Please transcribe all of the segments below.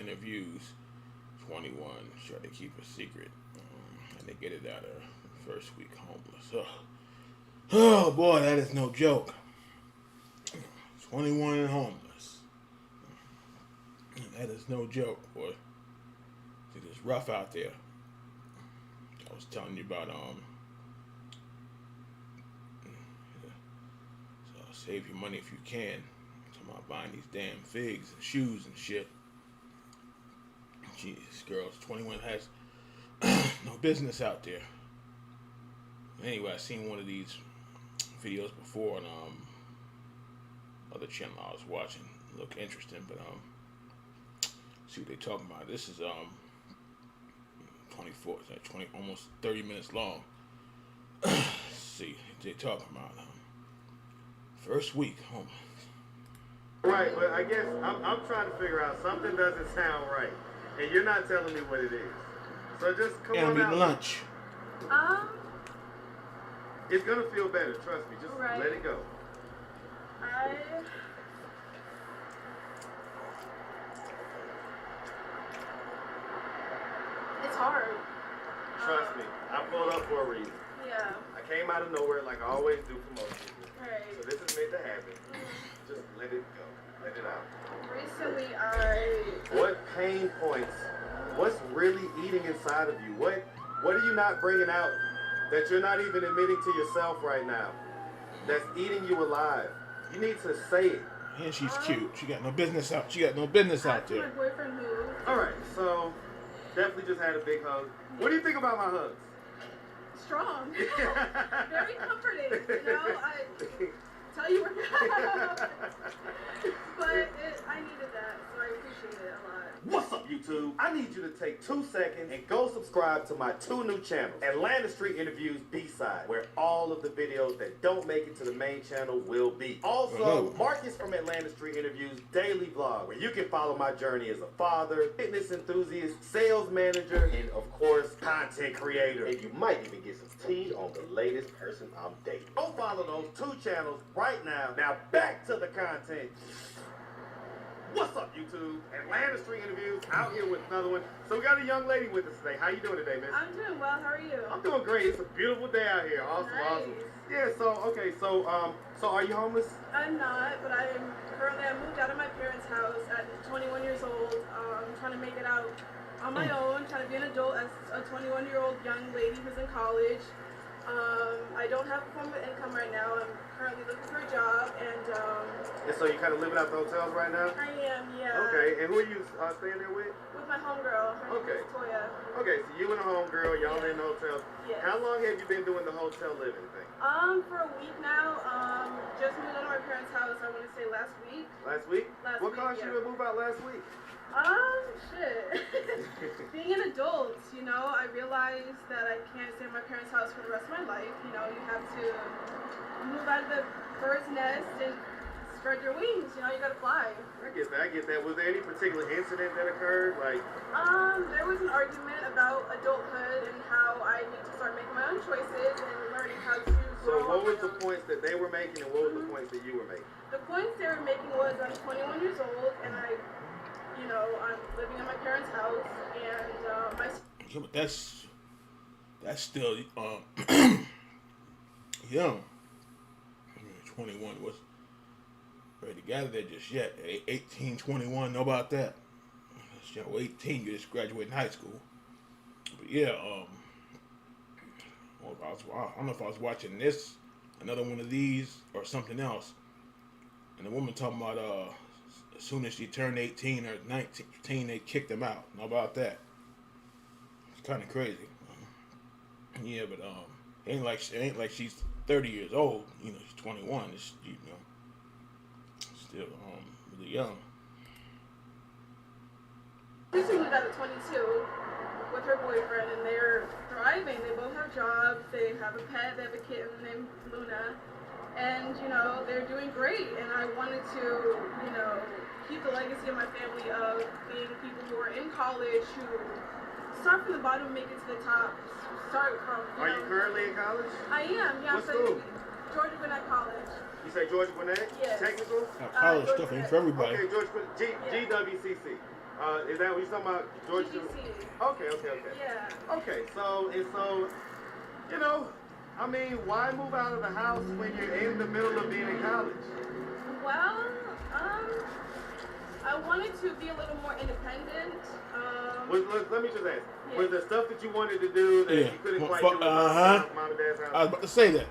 interviews 21, try to keep a secret, and they get it out of first week homeless. Oh boy, that is no joke. 21 and homeless. That is no joke, boy. It is rough out there. I was telling you about so save your money if you can. I'm talking about buying these damn figs and shoes and shit. Jesus, girls, 21 has no business out there. Anyway, I seen one of these videos before on other channel I was watching. Look interesting, but see what they talking about. This is 24, 20, almost 30 minutes long. See, they talking about first week homeless. Right, but I guess I'm trying to figure out something doesn't sound right, and you're not telling me what it is. So just come on out. Lunch. It's gonna feel better. Trust me. Just right. Let it go. It's hard. Trust me. I pulled up for a reason. Yeah. I came out of nowhere like I always do for most people. Right. So this is meant to happen. Just let it go. Let it out. Recently, What pain points? What's really eating inside of you? What are you not bringing out that you're not even admitting to yourself right now? That's eating you alive. You need to say it. And she's cute. She got no business out. She got no business out there. My boyfriend moved. All right, so definitely just had a big hug. What do you think about my hugs? Strong. Very comforting. You know, I tell you but I needed that, so I appreciate it a lot. What's up, YouTube? I need you to take 2 seconds and go subscribe to my 2 new channels, Atlanta Street Interviews B-Side, where all of the videos that don't make it to the main channel will be. Also, Marcus from Atlanta Street Interviews daily vlog, where you can follow my journey as a father, fitness enthusiast, sales manager, and of course, content creator. And you might even get some tea on the latest person I'm dating. Go follow those 2 channels right now. Now back to the content. What's up, YouTube? Atlanta Street Interviews out here with another one. So we got a young lady with us today. How you doing today, miss? I'm doing well. How are you? I'm doing great. It's a beautiful day out here. Awesome, awesome. Yeah. So okay. So are you homeless? I'm not, but I moved out of my parents' house at 21 years old. Trying to make it out on my own. Trying to be an adult as a 21-year-old young lady who's in college. I don't have a form of income right now. I'm currently looking for a job, and so you're kind of living out the hotels right now? I am, yeah. Okay, and who are you staying there with? With my homegirl. Her name is Toya. Okay, so you and a homegirl, y'all in the hotels. Yes. How long have you been doing the hotel living thing? For a week now. Just moved out of my parents' house, I want to say last week. Last week? What caused you to move out last week? Shit. Being an adult, you know, I realized that I can't stay in my parents' house for the rest of my life. You know, you have to move out of the bird's nest and spread your wings. You know, you gotta fly. I get that. Was there any particular incident that occurred? Like, there was an argument about adulthood and how I need to start making my own choices and learning how to So what was the points that they were making and what was the points that you were making? The points they were making was I'm 21 years old and I'm living in my parents' house and my... Yeah, but that's still young. 21 was ready to gather there just yet. 18, 21, know about that. 18, you just graduated high school. But yeah, I don't know if I was watching this, another one of these, or something else. And the woman talking about as soon as she turned 18 or 19, they kicked them out. Know about that? It's kind of crazy. Yeah, but it ain't like she's 30 years old. You know, she's 21. It's, you know, still really young. She moved out at 22 with her boyfriend, and they're thriving. They both have jobs. They have a pet. They have a kitten named Luna. And, you know, they're doing great. And I wanted to, you know, keep the legacy of my family of being people who are in college, who start from the bottom, make it to the top. Start from, Are you currently in college? I am, yeah. What school? Georgia Gwinnett College. You say Georgia Gwinnett? Yes. Technical? College stuff ain't for everybody. Okay, GWCC. Is that what you're talking about, Georgia? GGC. Okay. Yeah. Okay, so, you know, I mean, why move out of the house when you're in the middle of being in college? Well, I wanted to be a little more independent. Let me just ask. Yeah. Was there stuff that you wanted to do that you couldn't quite do at mom and dad's house? I was about to say that.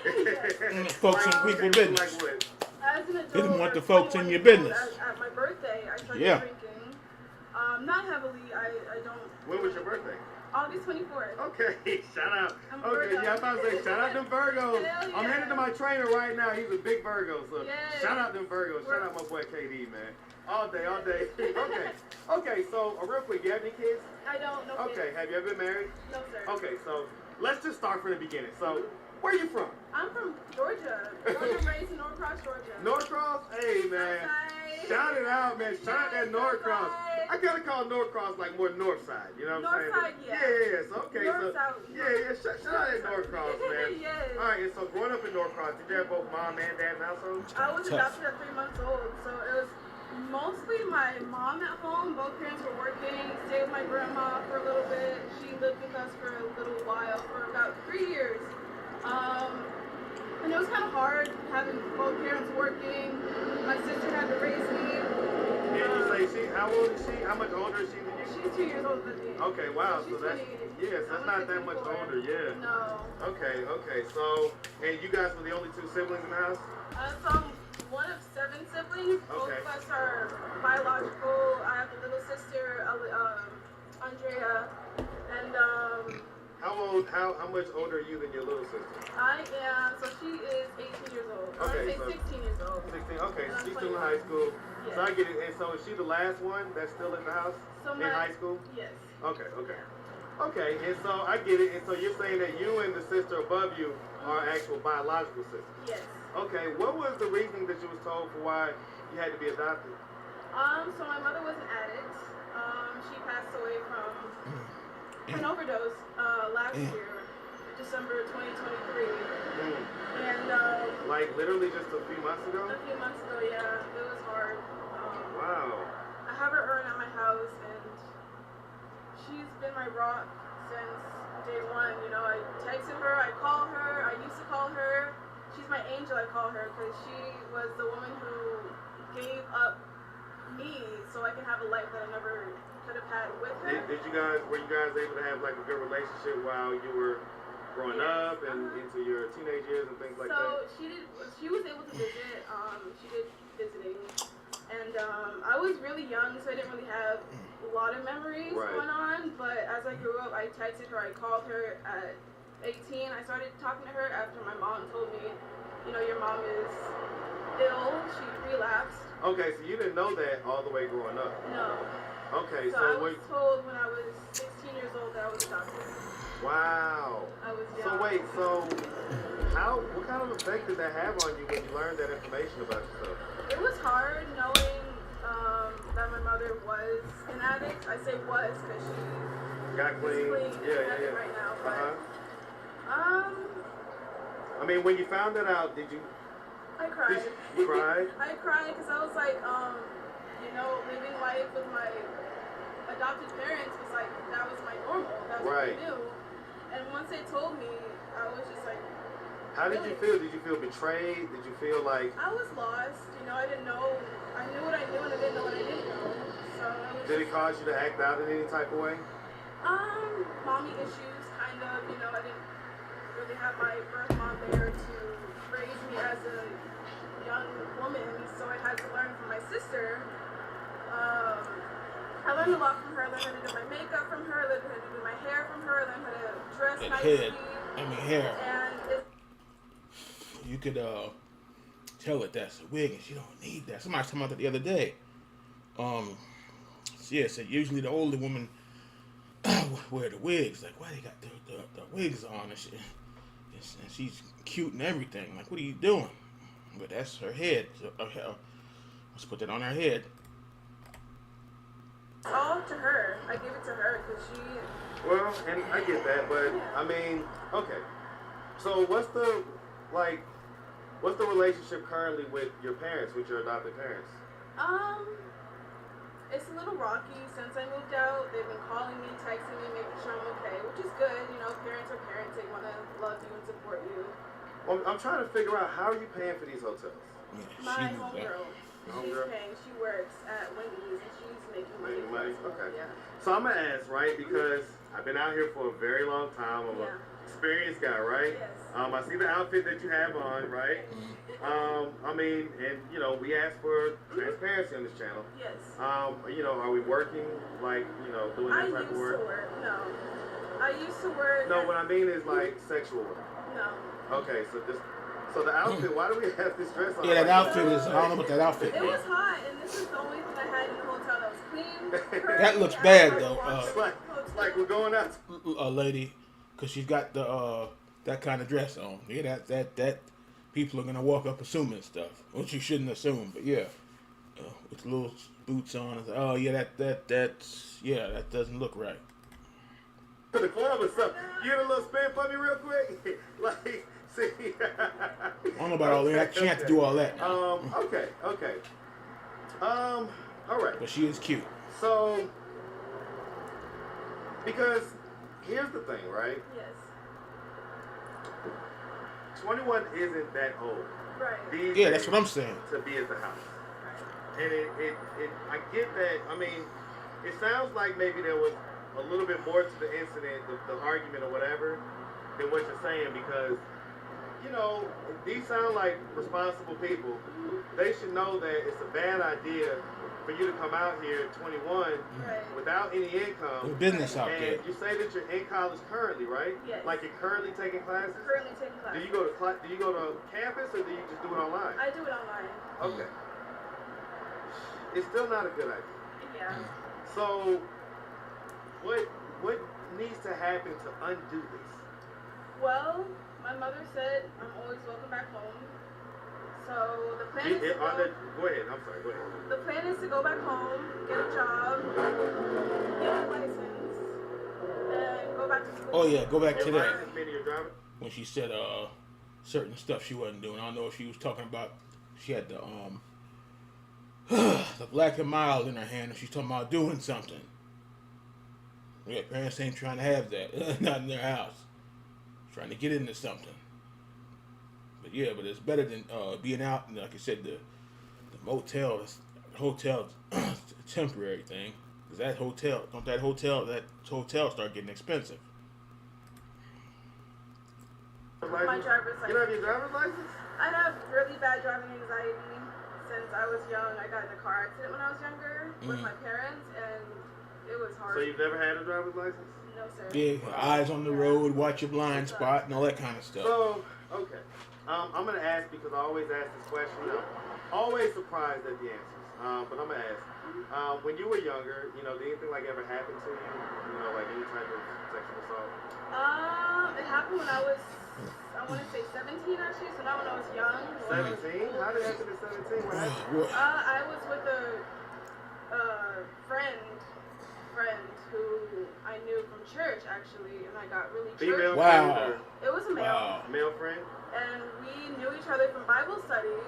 Yes. Folks in people's business. Like what? As an adult, You didn't want the or folks in 21 your years old, business. At my birthday, I started drinking. Not heavily. I don't. When was your birthday? August 24th. Okay, shout out. I'm a Okay, Virgo. yeah, I thought to say shout out them Virgos. Hell I'm yeah. headed to my trainer right now. He's a big Virgo, so Yes. shout out them Virgos. Shout out my boy KD, man. All day. Okay, so real quick, you have any kids? I don't know. Okay, have you ever been married? No, sir. Okay, so let's just start from the beginning. So, where are you from? I'm from Georgia. Born and raised in Norcross, Georgia. Norcross? Hey, man. Southside. Shout it out, man. Shout out that Yes, Norcross. Southside. I gotta call Norcross like more north side. You know what I'm saying? North side, yeah. Yeah. So, okay. North, so, south. Shout out that Norcross, man. Yes. All right, and so growing up in Norcross, did you have both mom and dad in the household? I was Tough. adopted at 3 months old, so it was mostly my mom at home. Both parents were working. Stayed with my grandma for a little bit. She lived with us for a little while, for about 3 years. And it was kind of hard having both parents working. My sister had to raise me. And you say how old is she? How much older is she than you? She's 2 years older than me. Okay, wow. She's So that's 28. yes, that's I'm not that much 54. older. Yeah. No. Okay. So, and you guys were the only two siblings in the house? So I'm one of 7 siblings. Both Okay. of us are biological. I have a little sister, Andrea, and How much older are you than your little sister? I am. So she is 18 years old. Okay, I so- say 16 years old. 16. Okay, And I'm she's still in 21. high school. Yes. So I get it. And so is she the last one that's still in the house So in my- high school? Yes. Okay. And so I get it. And so you're saying that you and the sister above you are actual biological sisters. Yes. Okay. What was the reasoning that you was told for why you had to be adopted? So my mother was an addict. She passed away from an overdose last year, December 2023. And Like literally just a few months ago? a few months ago, yeah, it was hard. Wow. I have her urn at my house, and she's been my rock since day one. You know, I texted her, I call her, I used to call her. She's my angel, I call her, because she was the woman who gave up me so I can have a life that I never could have had with her. Were you guys able to have like a good relationship while you were growing up and into your teenage years and things like that? So she was able to visit. She did visiting, and I was really young, so I didn't really have a lot of memories going on. But as I grew up, I texted her, I called her at 18. I started talking to her after my mom told me, you know, your mom is ill. She relapsed. Okay, so you didn't know that all the way growing up. No. Okay, So I was told when I was 16 years old that I was adopted. wow. I was young. So wait, what kind of effect did that have on you when you learned that information about yourself? It was hard knowing that my mother was an addict. I say was because she Got clean? is clean Yeah. right now. But, I mean, when you found that out, did you I cried. you cry? I cried because I was like, you know, living life with my adopted parents was like, that was my normal. That was what I knew. And once they told me, I was just like, How did you feel? Did you feel betrayed? Did you feel like... I was lost. You know, I didn't know. I knew what I knew and I didn't know what I didn't know. So it was Did it cause you to act out in any type of way? mommy issues, kind of. You know, I didn't really have my birth mom there to raise me as a young woman, so I had to learn from my sister. I learned a lot from her. I learned how to do my makeup from her. I learned how to do my hair from her. I learned how to dress And nicely. hair. And You could tell it that's a wig and she don't need that. Somebody told me that the other day. Yeah, so usually the older women wear the wigs. Like, why they got the wigs on and shit? And she's cute and everything. Like, what are you doing? But that's her head. So, let's put that on her head. it's all up to her. I give it to her because she. Well, and I get that, but I mean, okay. So what's the relationship currently with your parents, with your adopted parents? It's a little rocky since I moved out. They've been calling me, texting me, making sure I'm okay, which is good. You know, parents are parents. They want to love you and support you. Well, I'm trying to figure out how are you paying for these hotels? Yeah, My she knew that. homegirl, she's Homegirl? paying. She works at Wendy's and she's making money. Making money? for us. Okay. Yeah. So I'm gonna ask, right? Because I've been out here for a very long time. I'm Yeah. an experienced guy, right? Yes. I see the outfit that you have on, right? I mean, and you know, we ask for transparency on this channel. Yes. You know, are we working like, you know, doing I that used type to of work? work. No. I used to work. No, at- what I mean is like sexual work. No. Okay, so the outfit. Why do we have this dress on? Yeah, that Like, outfit is. I don't know what that outfit It is. was hot, and this is the only thing I had in the hotel that was clean. That looks curly. bad, I though. washed It's it. like we're going out. A lady, because she's got the that kind of dress on. Yeah, that people are gonna walk up assuming stuff, which you shouldn't assume. But yeah, with little boots on. It's like, oh yeah, that doesn't look right. To the club or something. You get a little spin for me real quick? Like, see. I don't know about all that. She had to do all that. Now. Okay. All right. But she is cute. So, because here's the thing, right? Yes. 21 isn't that old. Right. These Yeah, that's days what I'm saying. To be at the house. Right. And I get that. I mean, it sounds like maybe there was a little bit more to the incident, the argument or whatever, than what you're saying because, you know, these sound like responsible people. They should know that it's a bad idea for you to come out here at 21 Right. without any income. There's business out there. And you say that you're in college currently, right? Yes. Like you're currently taking classes? Currently taking Do classes. you go to campus or do you just do it online? I do it online. Okay. It's still not a good idea. Yeah. So, what needs to happen to undo this? Well, my mother said I'm always welcome back home. So the plan is to Go ahead. I'm sorry. Go ahead. the plan is to go back home, get a job, get a license, and go back to school. Oh yeah, go back to Your that. license, meaning your driver? When she said certain stuff she wasn't doing. I don't know if she was talking about she had the the black and mild in her hand and she's talking about doing something. Yeah, parents ain't trying to have that. Not in their house. Trying to get into something. But yeah, but it's better than being out and like I said, the hotel a temporary thing. Cause that hotel start getting expensive. My driver's You don't have license. your driver's license? I have really bad driving anxiety since I was young. I got in a car accident when I was younger with my parents, and it was hard. So you've never had a driver's license? No, sir. Yeah, eyes on the road, watch your blind spot, and all that kind of stuff. So, okay. I'm going to ask because I always ask this question. I'm always surprised at the answers. But I'm going to ask. When you were younger, you know, did anything like ever happen to you? You know, like any type of sexual assault? It happened when I was, I want to say 17 actually, so not when I was young. 17? How did it happen at 17? What happened? What? I was with a friend who I knew from church actually, and I got really Female church. Wow. friend It was a male. Wow. or male friend? And we knew each other from Bible study.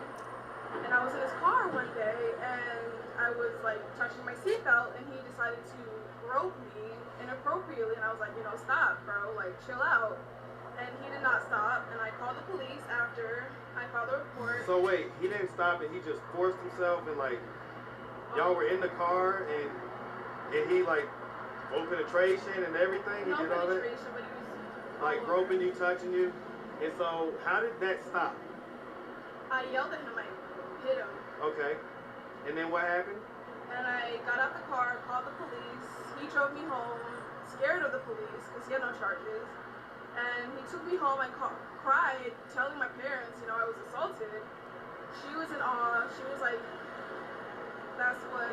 And I was in his car one day, and I was like touching my seatbelt, and he decided to grope me inappropriately. And I was like, you know, stop, bro, like chill out. And he did not stop, and I called the police after I filed a report. So wait, he didn't stop and he just forced himself and like, y'all were in the car and he like, penetration and everything? He No did all that? penetration, but he was Like groping you, touching you? And so, how did that stop? I yelled at him, I hit him. Okay. And then what happened? And I got out the car, called the police. He drove me home, scared of the police because he had no charges. And he took me home. I cried, telling my parents, you know, I was assaulted. She was in awe. She was like, that's what,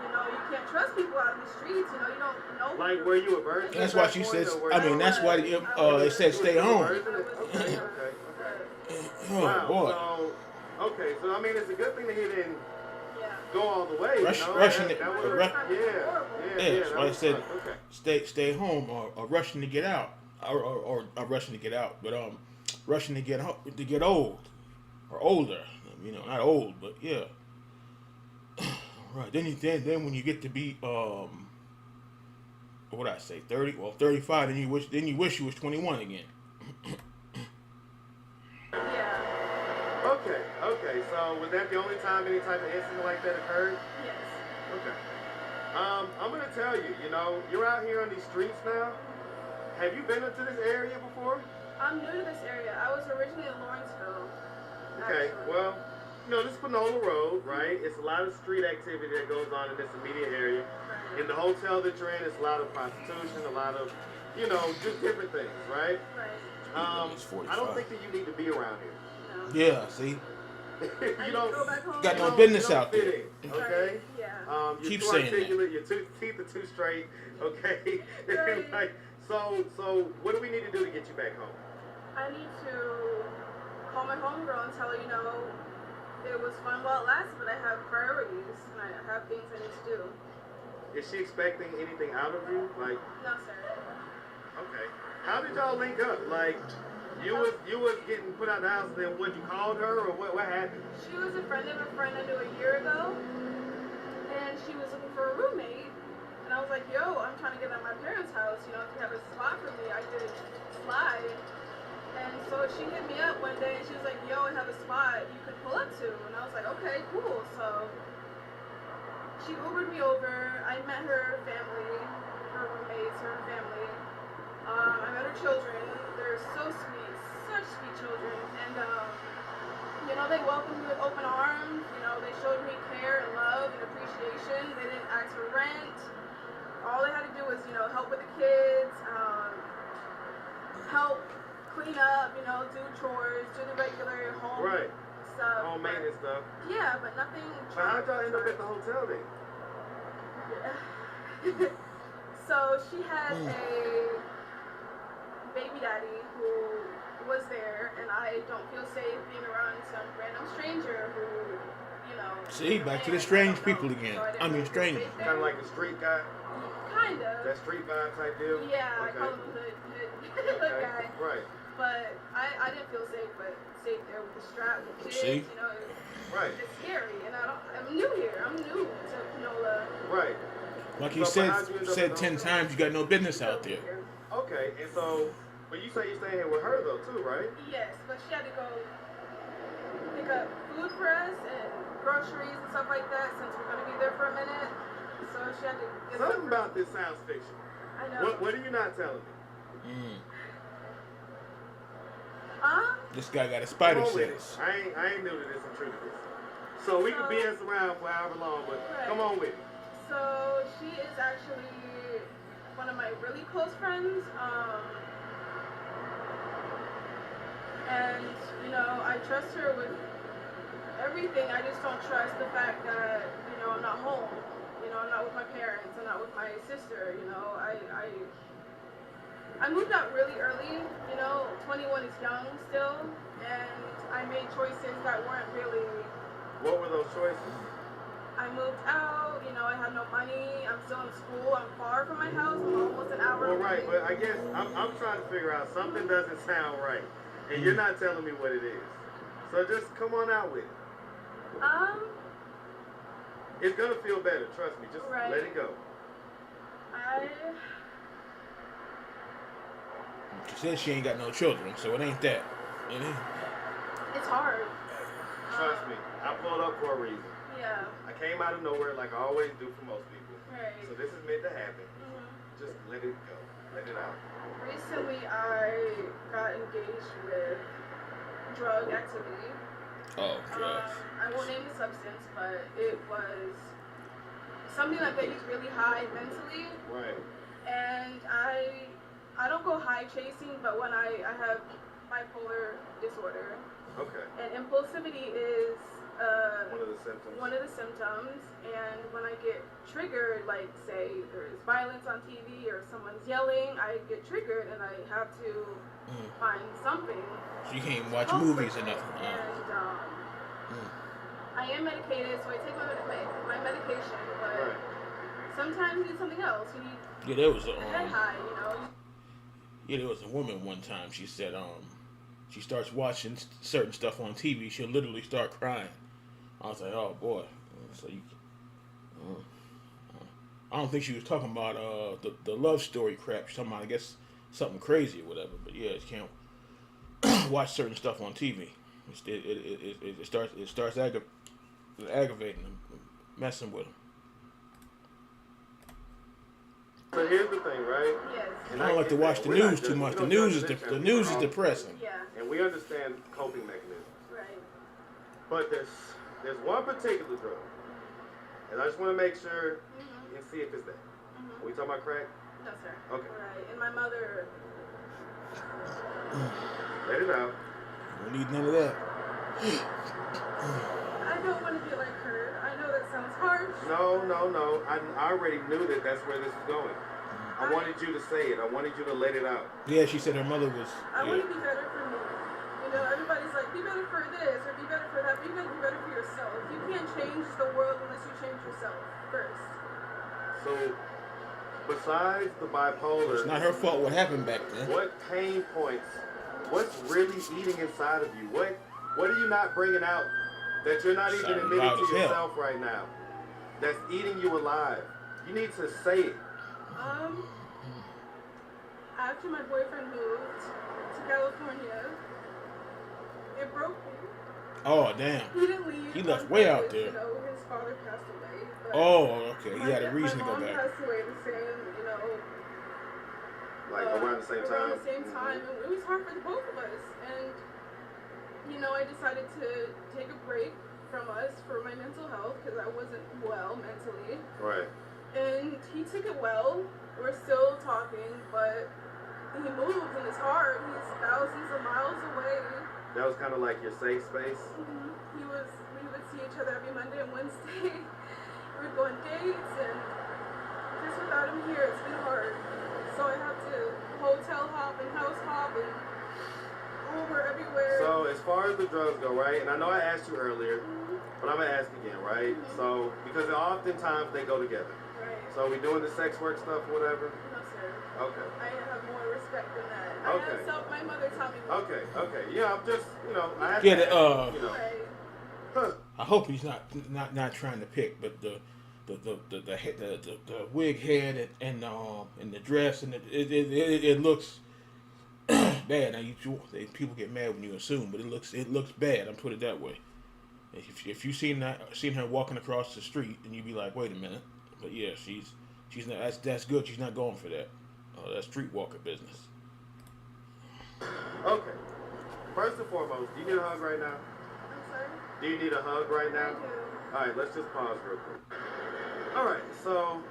you know, you can't trust people out in the streets. You know, you don't know. Like, were you a virgin? That's at why that she point, says. or were I you- mean, that's why they said stay You were a home. virgin? Okay. Oh Wow. boy. So, okay. So I mean, it's a good thing that he didn't Yeah. go all the way. Rush- you know? rushing That it- would've- rush- yeah. That's that why I was said tough. Okay. stay home or rushing to get out or rushing to get out, but rushing to get old or older. You know, not old, but yeah. Right. Then when you get to be what would I say, 30? Well, 35. Then you wish you was 21 again. Yeah. Okay. So was that the only time any type of incident like that occurred? Yes. Okay. I'm gonna tell you, you're out here on these streets now. Have you been into this area before? I'm new to this area. I was originally in Lawrenceville. Okay, Actually. well, this is Panola Road, right? It's a lot of street activity that goes on in this immediate area. Right. In the hotel that you're in, it's a lot of prostitution, a lot of, just different things, right? Right. I don't think that you need to be around here. No. Yeah. See. I need to go back home. Got no business out there. Fit in, okay? Yeah. You're Keep too saying articulate, your teeth are too straight, okay? Right. So what do we need to do to get you back home? I need to call my homegirl and tell her, it was fun while it lasted, but I have priorities and I have things I need to do. Is she expecting anything out of you? Like, No, sir. okay. How did y'all link up? Like, you was getting put out of the house, and then what? You called her, or what happened? She was a friend of a friend I knew a year ago, and she was looking for a roommate. And I was like, yo, I'm trying to get out of my parents' house. If you have a spot for me, I could slide. And so she hit me up one day, and she was like, yo, I have a spot you could pull up to. And I was like, okay, cool. So she Ubered me over. I met her family, her roommates, her family. I met her children. They're so sweet, such sweet children. And, they welcomed me with open arms. They showed me care and love and appreciation. They didn't ask for rent. All they had to do was, help with the kids, help clean up, do chores, do the regular home stuff. Home maintenance stuff. Yeah, but nothing. So how'd y'all end up at the hotel then? Yeah. So she had a baby daddy who was there, and I don't feel safe being around some random stranger who, See, back to the strange people again. So I mean, strange. Kind of like the street guy? Kind of. That street vibe type deal? Yeah, I Okay. call him a hood guy. Right. But I didn't feel safe there with the strap with kids. See? Right. It's scary, and I'm new here. I'm new to Panola. Right. Like you So, but how'd you end up said at the 10 hotel? times, you got no business out there. Okay, and so, but you say you're staying here with her though too, right? Yes, but she had to go pick up food for us and groceries and stuff like that since we're gonna be there for a minute. So she had to get Something about this sounds fiction. I know. What are you not telling me? This guy got a spider Come on with sense. it. I ain't new to this. I'm true to this. So we could BS around for however long, but Right. come on with it. So she is actually one of my really close friends. And I trust her with everything. I just don't trust the fact that I'm not home. I'm not with my parents. I'm not with my sister. I moved out really early. 21 is young still, and I made choices that weren't really. What were those choices? I moved out, I have no money, I'm still in school, I'm far from my house, I'm almost an hour Well, away. right, but I guess I'm trying to figure out something doesn't sound right, and you're not telling me what it is. So just come on out with it. It's gonna feel better, trust me. Just Right. let it go. She says she ain't got no children, so it ain't that. It's hard. Trust me, I pulled up for a reason. Yeah, I came out of nowhere like I always do for most people. right. So this is meant to happen. Mhm. Just let it go. Let it out. Recently, I got engaged with drug activity. Oh, drugs. I won't name the substance, but it was something that got you really high mentally. Right. And I don't go high chasing, but when I have bipolar disorder, Okay. and impulsivity is One of the symptoms. and when I get triggered, like say there's violence on TV or someone's yelling, I get triggered and I have to find something. So you can't watch comfort movies or me. nothing. And I am medicated, so I take my medication, but Right. sometimes you need something else. You need Yeah, there was a head high, yeah, there was a woman one time. She said she starts watching certain stuff on TV, she'll literally start crying. I was like, oh boy. So I don't think she was talking about the love story crap. She's talking about, I guess, something crazy or whatever. But yeah, you can't watch certain stuff on TV. It starts aggravating them, messing with them. So here's the thing, right? Yes. And I don't like to watch the news too much. The news is depressing. Yeah. And we understand coping mechanisms. Right. But there's one particular drug, and I just want to make sure and see if it's that. Are we talking about crack? No, sir. Okay. Right. And my mother. Let it out. We need none of that. I don't want to be like her. I know that sounds harsh. No. I already knew that that's where this was going. I wanted you to say it. I wanted you to let it out. Yeah, she said her mother was. I want to be better for me. You know, everybody's like, be better for this or be better for that. But you got to be better for yourself. You can't change the world unless you change yourself first. So, besides the bipolar, It's not her fault what happened back then. what pain points? What's really eating inside of you? What are you not bringing out that you're not even Sounding admitting loud to as hell. yourself right now? That's eating you alive. You need to say it. After my boyfriend moved to California, it broke me. Oh damn. He didn't leave. He left on way out purpose, there. You know, his father passed away. But Oh, okay. He had a reason to my go mom back. passed away the same, you know. Like around the same time. Around the same time, and it was hard for the both of us. And you know, I decided to take a break from us for my mental health because I wasn't well mentally. Right. And he took it well. We're still talking, but he moved and it's hard. He's thousands of miles away. That was kind of like your safe space. We would see each other every Monday and Wednesday. We would go on dates, and just without him here, it's been hard. So I have to hotel hop and house hop and Uber everywhere. So as far as the drugs go, right? And I know I asked you earlier, but I'm gonna ask again, right? So because oftentimes they go together. Right. So we doing the sex work stuff, whatever. No, sir. Okay. I have more respect than that. Okay. My mother taught me. Okay. Yeah, I'm just, I have Yeah, to ask, Right. I hope he's not trying to pick, but the wig head and the dress and it looks bad. Now people get mad when you assume, but it looks bad. I'm put it that way. If you seen her walking across the street, and you'd be like, wait a minute. But yeah, she's not. That's good. She's not going for that. That's streetwalker business. Okay. First and foremost, do you need a hug right now? I'm sorry. Do you need a hug right now? I do. All right, let's just pause real quick. All right, so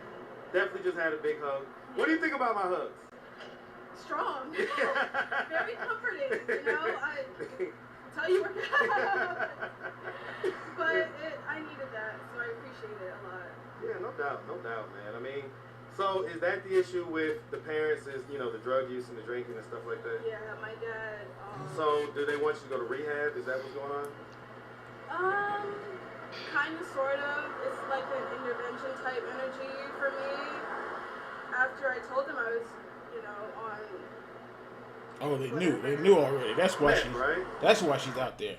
definitely just had a big hug. What do you think about my hugs? Strong. Very comforting. You know, I tell you work out. But I needed that, so I appreciate it a lot. Yeah, no doubt, man. I mean, so is that the issue with the parents? Is the drug use and the drinking and stuff like that? Yeah, my dad. So do they want you to go to rehab? Is that what's going on? Kind of, sort of. It's like an intervention type energy for me. After I told them I was, on. Oh, they knew already. That's why Right. That's why she's out there.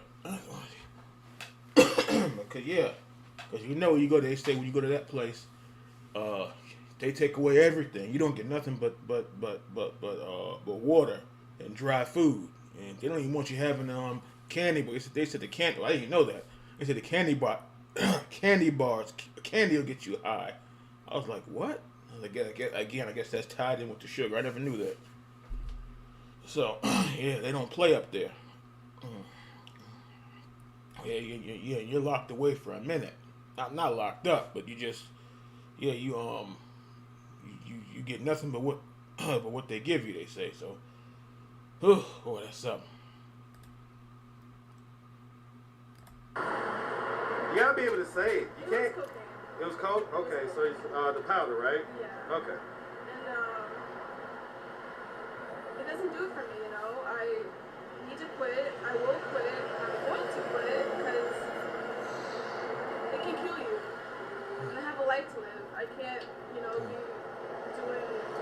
Because you go. They say when you go to that place, they take away everything. You don't get nothing but water and dry food, and they don't even want you having candy. But they said the candy. Well, I didn't know that. They said the candy bars, candy will get you high. I was like, what? I guess that's tied in with the sugar. I never knew that. So, yeah, they don't play up there. Yeah, you're locked away for a minute. Not locked up, but you just, you get nothing but what they give you. They say so. Boy, that's something. You gotta be able to say it. You can't. Cocaine. It was coke? Okay, so it's the powder, right? Yeah. Okay. And it doesn't do it for me, I need to quit. I will quit. I'm going to quit because it can kill you. And I have a life to live. I can't, be doing.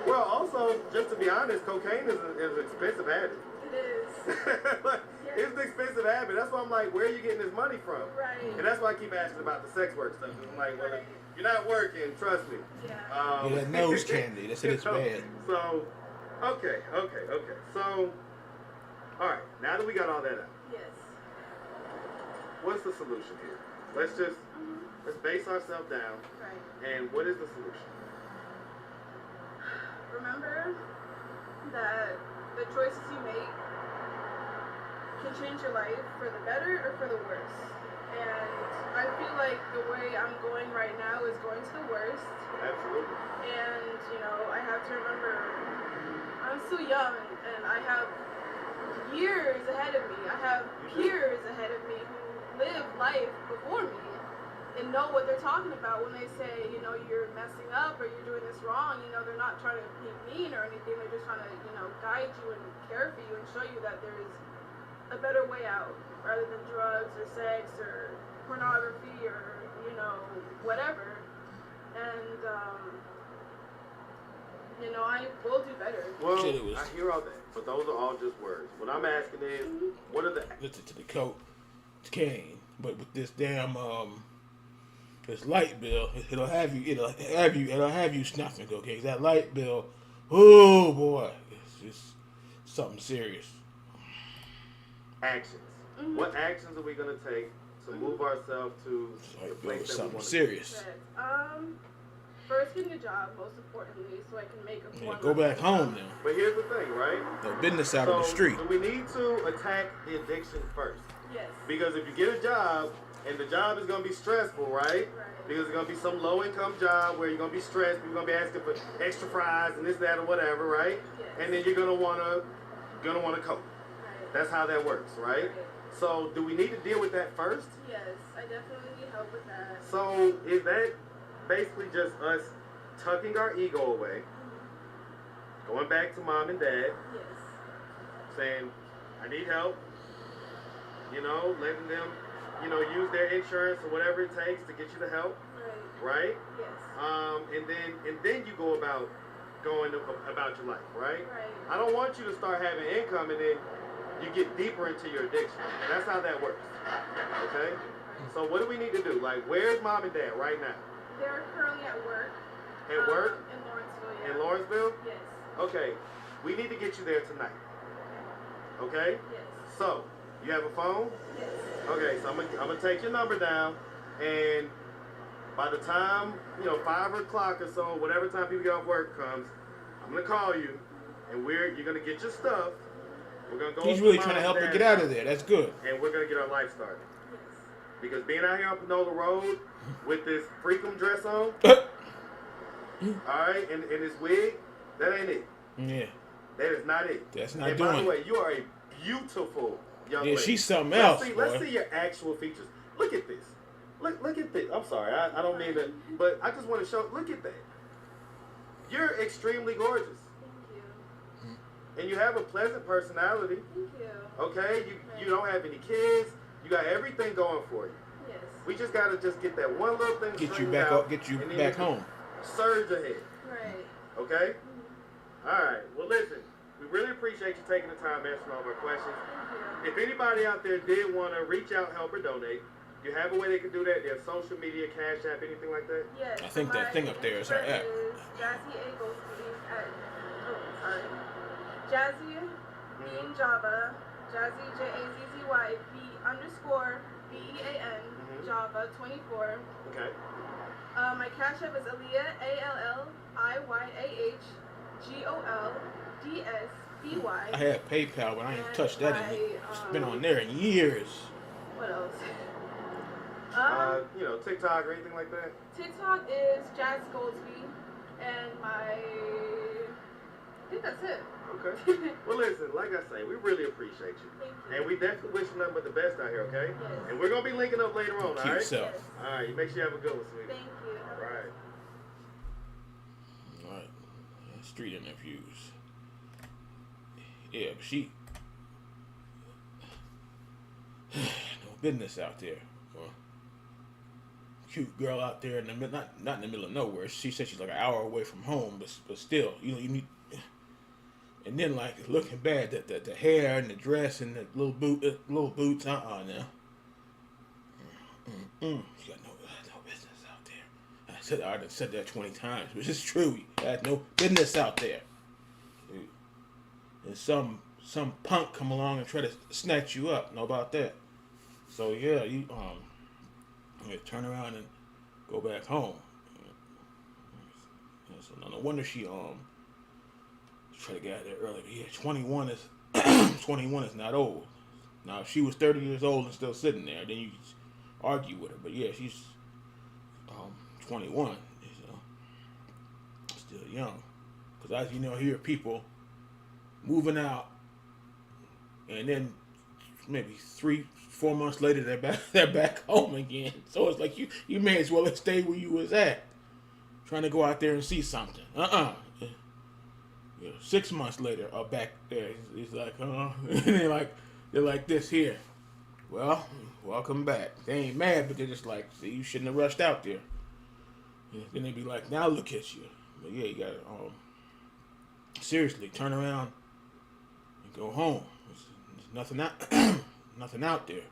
Well, also, just to be honest, cocaine is an expensive habit. It is. Like, it's an expensive habit. That's why I'm like, where are you getting this money from? Right. And that's why I keep asking about the sex work stuff. I'm like, well, if you're not working, trust me. Yeah. Yeah, that nose candy. That's it. It's bad. So, okay. So, all right. Now that we got all that out, Yes. what's the solution here? Let's base ourselves down. Right. And what is the solution? Remember that the choices you make can change your life for the better or for the worse. And I feel like the way I'm going right now is going to the worst. Absolutely. And, you know, I have to remember I'm still young and I have years ahead of me. I have peers ahead of me who live life before me and know what they're talking about when they say, you know, you're messing up or you're doing this wrong. You know, they're not trying to be mean or anything. They're just trying to, you know, guide you and care for you and show you that there's a better way out rather than drugs or sex or pornography or, you know, whatever. And, you know, I will do better. Well, I hear all that, but those are all just words. What I'm asking is, what are the... Listen to the coat. It's cane. But with this damn, this light bill, it'll have you snuffing, okay? That light bill, oh boy, it's just something serious. Actions. What actions are we gonna take to move ourselves to the place that we something want serious. First, getting a job, most importantly, so I can make a Yeah, go back home now. But here's the thing, right? No business out of the street. So we need to attack the addiction first. Yes. Because if you get a job, and the job is going to be stressful, right? Because it's going to be some low-income job where you're going to be stressed, you're going to be asking for extra fries and this, that, or whatever, right? Yes. And then you're going to want to cope. Right. That's how that works, right? So do we need to deal with that first? Yes, I definitely need help with that. So is that basically just us tucking our ego away, going back to mom and dad, Yes. saying, I need help, you know, letting them, you know, use their insurance or whatever it takes to get you the help, right? Yes. And then you go about going about your life, right? Right. I don't want you to start having income and then you get deeper into your addiction. And that's how that works. Okay? So what do we need to do? Like, where's mom and dad right now? They're currently at work. At work? In Lawrenceville, yeah. In Lawrenceville? Yes. Okay. We need to get you there tonight. Okay? Yes. So, you have a phone? Yes. Okay, so I'm gonna take your number down, and by the time, you know, 5 o'clock or so, whatever time people get off work comes, I'm gonna call you, and you're gonna get your stuff. We're gonna go. He's really trying to help her get out of there. That's good. And we're gonna get our life started. Yes. Because being out here on Panola Road with this freakum dress on, alright, and this wig, that ain't it. Yeah. That is not it. That's not and doing it. by the way, you are a beautiful young lady. Yeah, she's something else. Let's see your actual features. Look at this. Look at this. I'm sorry, I don't mean to, but I just want to show. Look at that. You're extremely gorgeous. Thank you. And you have a pleasant personality. Thank you. Okay, you don't have any kids. You got everything going for you. Yes. We just gotta get that one little thing. Get you straightened back out, up. Get you and then back can home. Surge ahead. Right. Okay. All right. Well, listen. We really appreciate you taking the time answering all of our questions. Thank you. If anybody out there did want to reach out, help, or donate, you have a way they can do that. There's social media, Cash App, anything like that? Yes. I think that thing up there is her app. Jazzy Egglesby at, Jazzy being Java, Jazzy JAZZY_BEAN Java 24. Okay. My Cash App is Aaliyah ALLIYAHGOLDSBY. I had PayPal, but I ain't touched that in. It's been on there in years. What else? You know, TikTok or anything like that? TikTok is Jazz Goldsby, and I think that's it. Okay. Well, listen, like I say, we really appreciate you. Thank you. And we definitely wish you nothing but the best out here, okay? Yes. And we're going to be linking up later on, all Keep right? yourself. Yes. All right, you make sure you have a good one, sweetie. Thank you. All right. All right. Street interviews. Yeah, but she no business out there. Cute girl out there in the not in the middle of nowhere. She said she's like an hour away from home, but still, you know, you need And then like it's looking bad, the hair and the dress and the little boots. Now. She got no business out there. I done said that 20 times, which is true. You had no business out there. And some punk come along and try to snatch you up. Know about that? So yeah, you turn around and go back home. So no wonder she try to get out there early. But yeah, 21 is 21 is not old. Now if she was 30 years old and still sitting there, then you just argue with her. But yeah, she's 21. So still young. Because as you know, here people moving out, and then maybe 3-4 months later they're back home again. So it's like you may as well have stayed where you was at, trying to go out there and see something. 6 months later, back there. He's like, and they're like this here. Well, welcome back. They ain't mad, but they're just like, see, you shouldn't have rushed out there. Then they be like, now look at you. But yeah, you gotta seriously turn around and go home. There's nothing out, nothing out there.